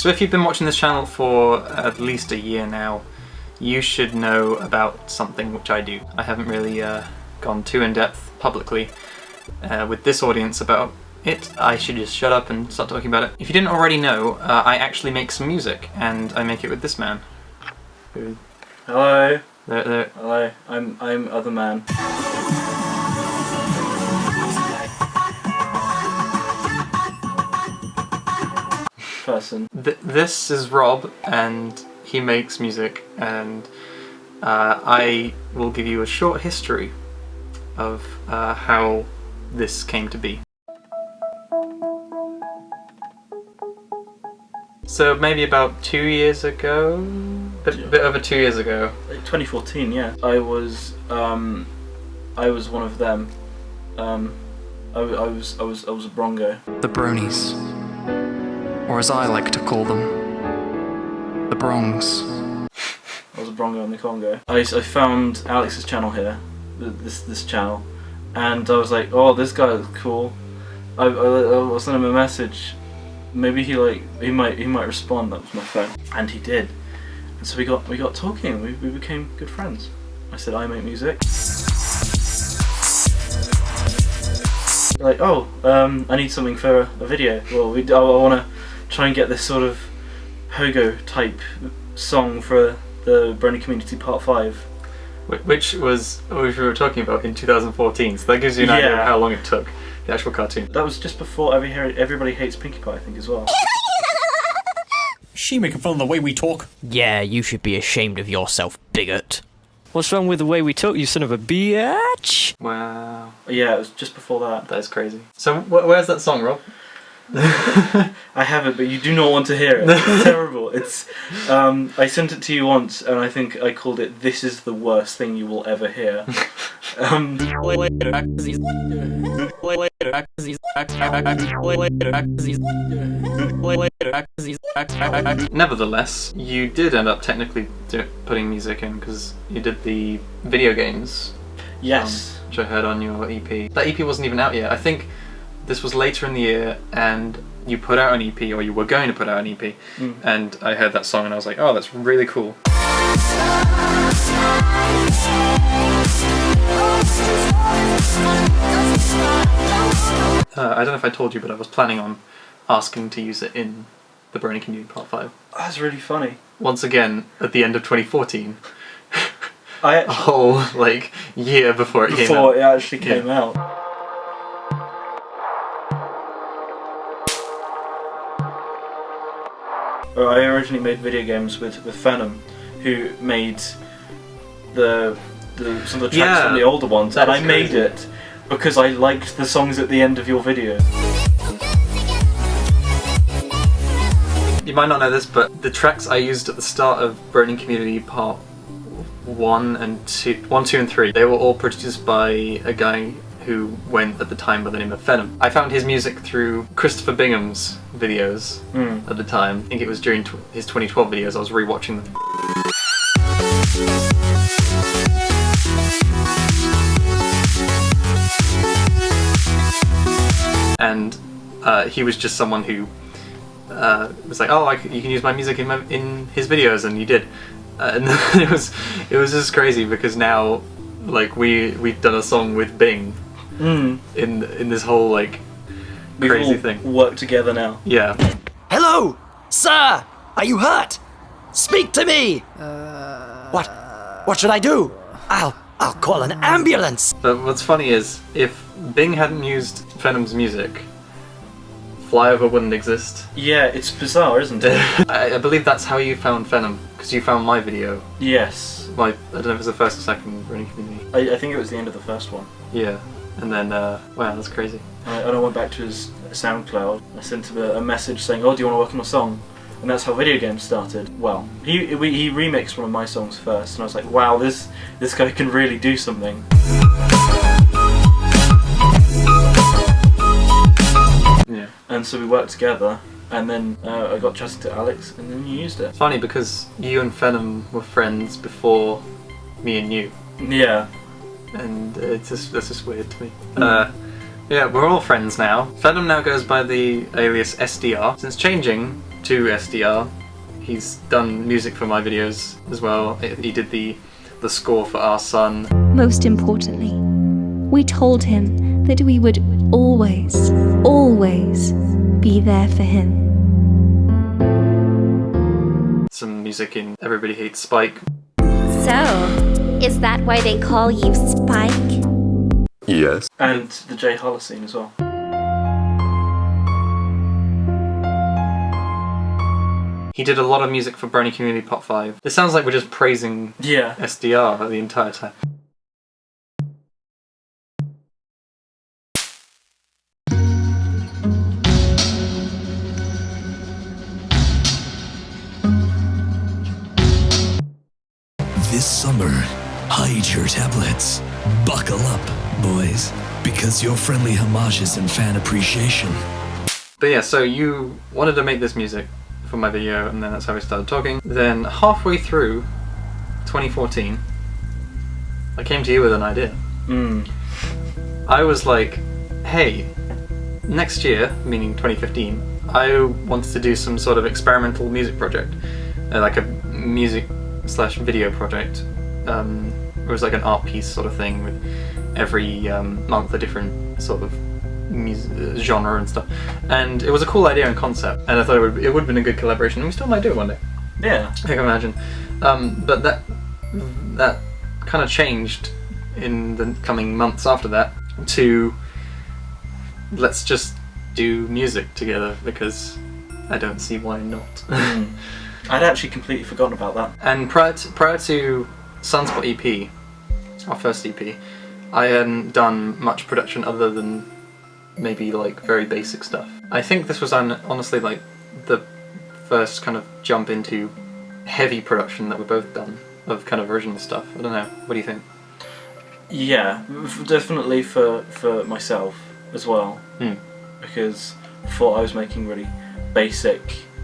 So if you've been watching this channel for at least a year now, you should know about something which I do. I haven't really gone too in-depth publicly with this audience about it. I should just shut up and start talking about it. If you didn't already know, I actually make some music, and I make it with this man. Hello. There. Hello. I'm other man. Person. This is Rob, and he makes music, and I will give you a short history of how this came to be. So maybe about 2 years ago, a bit over 2 years ago. 2014, yeah. I was one of them. I was a Brongo. The Bronies, or as I like to call them, the Brongs. I was a Brongo in the Congo. I found Alex's channel here, this channel, and I was like, oh, this guy is cool. I sent him a message. Maybe he might respond. That was my phone, and he did. And so we got talking. We became good friends. I said I make music. Like, oh, I need something for a video. Well, I want to try and get this sort of pogo type song for the Brony Community Part 5. Which was what we were talking about in 2014, so that gives you an idea of how long it took, the actual cartoon. That was just before Everybody Hates Pinkie Pie, I think, as well. She making fun of the way we talk? Yeah, you should be ashamed of yourself, bigot. What's wrong with the way we talk, you son of a bitch? Wow. Yeah, it was just before that. That is crazy. So where's that song, Rob? I have it, but you do not want to hear it. It's terrible. It's I sent it to you once, and I think I called it "This is the worst thing you will ever hear." Nevertheless, you did end up technically putting music in because you did the video games. Yes. Which I heard on your EP. That EP wasn't even out yet. I think this was later in the year, and you put out an EP, or you were going to put out an EP, and I heard that song and I was like, oh, that's really cool. I don't know if I told you, but I was planning on asking to use it in the Brony Community Part 5. That's really funny. Once again, at the end of 2014. A whole, year before it came out. Before it actually came out. I originally made video games with Venom, who made some of the tracks from the older ones, and I made it because I liked the songs at the end of your video. You might not know this, but the tracks I used at the start of Brony Community Part 1, 2 and 3, they were all produced by a guy who went at the time by the name of Venom. I found his music through Christopher Bingham's videos at the time. I think it was during his 2012 videos. I was rewatching them. And he was just someone who was like, oh, you can use my music in his videos, and you did. And it was just crazy because now, we've done a song with Bing in this whole crazy thing. Work together now. Yeah. Hello, sir. Are you hurt? Speak to me. What should I do? I'll call an ambulance. But what's funny is, if Bing hadn't used Venom's music, Flyover wouldn't exist. Yeah, it's bizarre, isn't it? I believe that's how you found Venom, because you found my video. Yes. I don't know if it was the first or second Brony Community. I think it was the end of the first one. Yeah, and then, wow, that's crazy. And I went back to his SoundCloud. I sent him a message saying, oh, do you want to work on a song? And that's how video games started. Well, he remixed one of my songs first, and I was like, wow, this guy can really do something. Yeah. And so we worked together, and then I got chatting to Alex, and then you used it. It's funny because you and Venom were friends before me and you. Yeah. And that's just weird to me. Yeah, we're all friends now. Venom now goes by the alias SDR. Since changing to SDR. He's done music for my videos as well. He did the score for Our Son. Most importantly, we told him that we would always, always be there for him. Some music in Everybody Hates Spike. So, is that why they call you Spike? Yes. And the Jay Holocene as well. He did a lot of music for Brony Community Pop 5. It sounds like we're just praising Yeah. SDR the entire time. This summer, hide your tablets. Buckle up, boys, because your friendly homages and fan appreciation. But yeah, so you wanted to make this music for my video, and then that's how we started talking. Then halfway through 2014, I came to you with an idea. I was like, hey, next year, meaning 2015, I wanted to do some sort of experimental music project, like a music/video project. It was like an art piece sort of thing with every month a different sort of genre and stuff. And it was a cool idea and concept, and I thought it would have been a good collaboration, and we still might do it one day. Yeah. I can imagine. But that kind of changed in the coming months after that to let's just do music together, because I don't see why not. I'd actually completely forgotten about that. And prior to Sunspot EP, our first EP, I hadn't done much production other than maybe like very basic stuff. I think this was honestly like the first kind of jump into heavy production that we've both done of kind of original stuff. I don't know, what do you think? Yeah, definitely for myself as well. Because I thought I was making really basic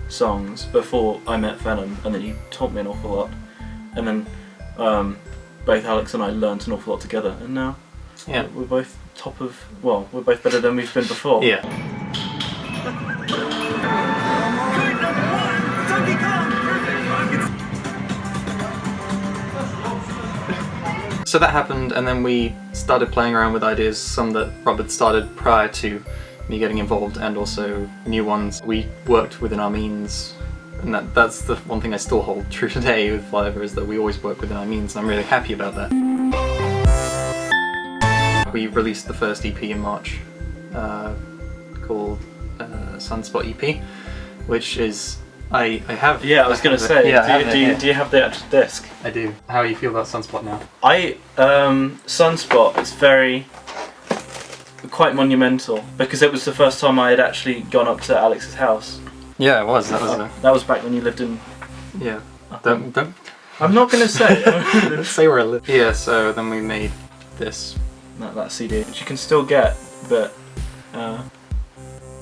songs before I met Venom, and then he taught me an awful lot. And then both Alex and I learnt an awful lot together, and now we're both we're both better than we've been before. Yeah. So that happened, and then we started playing around with ideas, some that Robert started prior to me getting involved, and also new ones. We worked within our means, and that's the one thing I still hold true today with Flyover, is that we always work within our means, and I'm really happy about that. We released the first EP in March, called Sunspot EP, which is I have. Yeah, I was gonna say. Yeah, do you have the actual disc? I do. How do you feel about Sunspot now? Sunspot is quite monumental, because it was the first time I had actually gone up to Alex's house. Yeah, it was. That was back when you lived in. Yeah. Don't. I'm not gonna say. Say where I live. Yeah. So then we made this. that CD, which you can still get, but.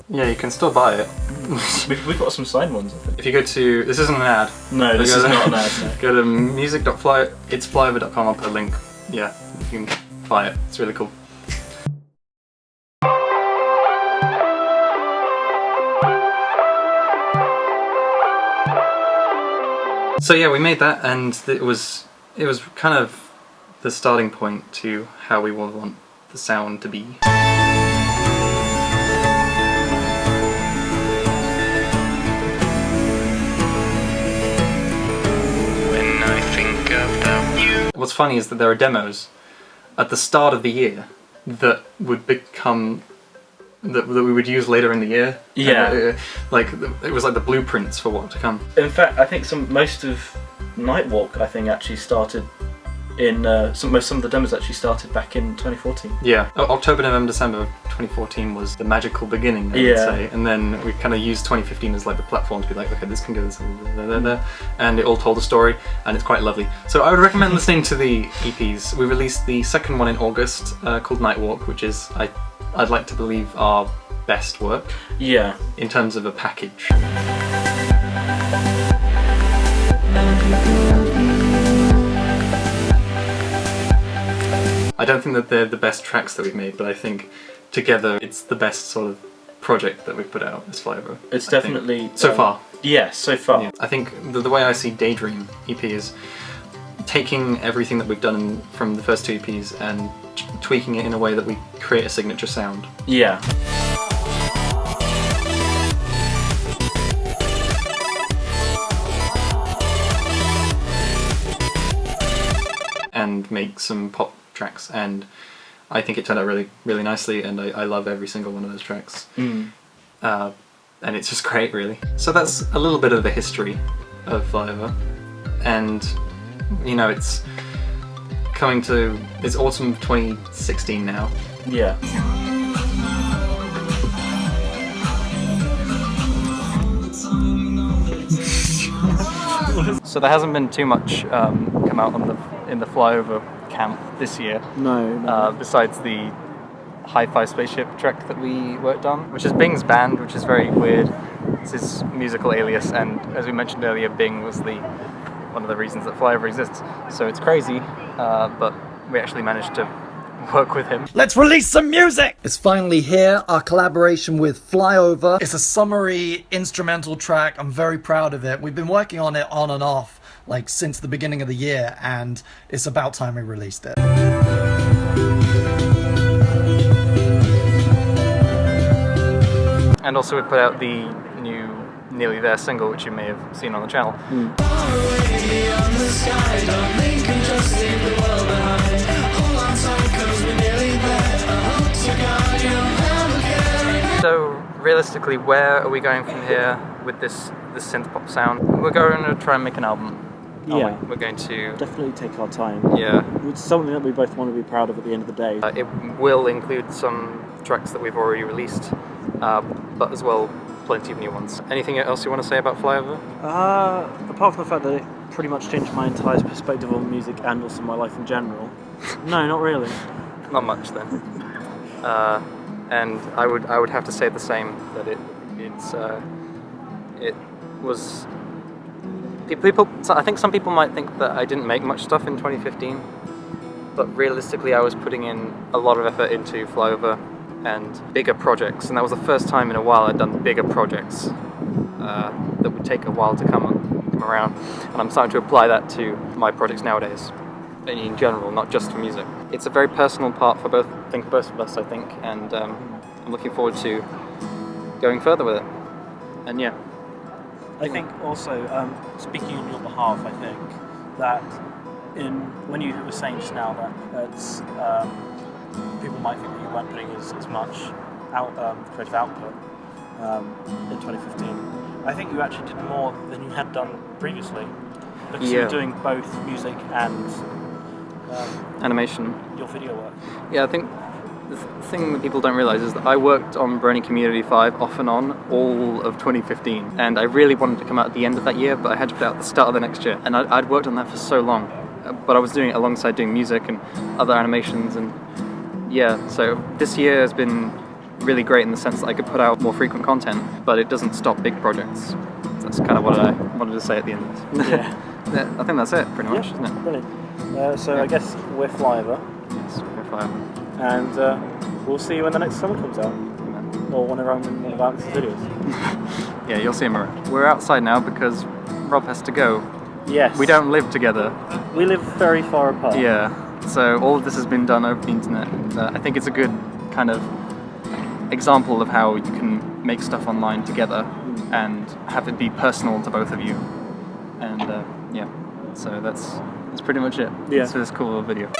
Yeah, you can still buy it. We've got some signed ones, I think. If you go to, this isn't an ad. No, this is not an ad. No. Go to music.flyover.com. I'll put a link. Yeah, you can buy it. It's really cool. So yeah, we made that, and it was kind of the starting point to how we would want the sound to be. What's funny is that there are demos at the start of the year that would become that we would use later in the year. Yeah, like it was like the blueprints for what to come. In fact, I think most of Nightwalk actually started in some of the demos actually started back in 2014. Yeah, October, November, December of 2014 was the magical beginning, I would say, and then we kind of used 2015 as like the platform to be like, okay, this can go this, and it all told a story, and it's quite lovely. So I would recommend listening to the EPs. We released the second one in August, called Nightwalk, which is I'd like to believe our best work. Yeah. In terms of a package. I don't think that they're the best tracks that we've made, but I think together it's the best sort of project that we've put out, this Flyover. It's I think. definitely So far. Yes, so far. Yeah. I think the way I see Daydream EP is taking everything that we've done from the first 2 EPs and tweaking it in a way that we create a signature sound. Yeah. And make some pop tracks, and I think it turned out really, really nicely, and I love every single one of those tracks. And it's just great, really. So that's a little bit of the history of Flyover, and you know, it's autumn of 2016 now. Yeah. So there hasn't been too much come out in the Flyover camp this year. No. Besides the hi-fi spaceship track that we worked on, which is Bing's band, which is very weird. It's his musical alias, and as we mentioned earlier, Bing was one of the reasons that Flyover exists. So it's crazy, but we actually managed to work with him. Let's release some music! It's finally here, our collaboration with Flyover. It's a summary instrumental track. I'm very proud of it. We've been working on it on and off, like, since the beginning of the year, and it's about time we released it. And also we put out the new Nearly There single, which you may have seen on the channel. So realistically, where are we going from here with this synth pop sound? We're going to try and make an album. Yeah. We're going to definitely take our time. Yeah. It's something that we both want to be proud of at the end of the day. It will include some tracks that we've already released, but as well plenty of new ones. Anything else you want to say about Flyover? Apart from the fact that it pretty much changed my entire perspective on music and also my life in general. No, not really. Not much then. And I would have to say the same, that it was. I think some people might think that I didn't make much stuff in 2015, but realistically I was putting in a lot of effort into Flyover and bigger projects, and that was the first time in a while I'd done bigger projects that would take a while to come around, and I'm starting to apply that to my projects nowadays, in general, not just for music. It's a very personal part for both of us, I think, and I'm looking forward to going further with it, and yeah. I think also, speaking on your behalf, I think that when you were saying just now that it's, people might think that you weren't putting as much creative output in 2015. I think you actually did more than you had done previously, because you were doing both music and animation, your video work. Yeah, I think the thing that people don't realise is that I worked on Brony Community 5 off and on all of 2015, and I really wanted to come out at the end of that year, but I had to put it out at the start of the next year, and I'd worked on that for so long, but I was doing it alongside doing music and other animations, and yeah, so this year has been really great in the sense that I could put out more frequent content, but it doesn't stop big projects. So that's kind of what I wanted to say at the end. Yeah. I think that's it, pretty much, isn't it? Brilliant. So I guess we're Flyover. Yes, we're Flyover. And we'll see you when the next song comes out. Or whenever I'm in one of Alex's videos. Yeah, you'll see him around. We're outside now because Rob has to go. Yes. We don't live together. We live very far apart. Yeah, so all of this has been done over the internet, and I think it's a good kind of example of how you can make stuff online together and have it be personal to both of you. And yeah, so that's pretty much it. Yeah. So this cool little video.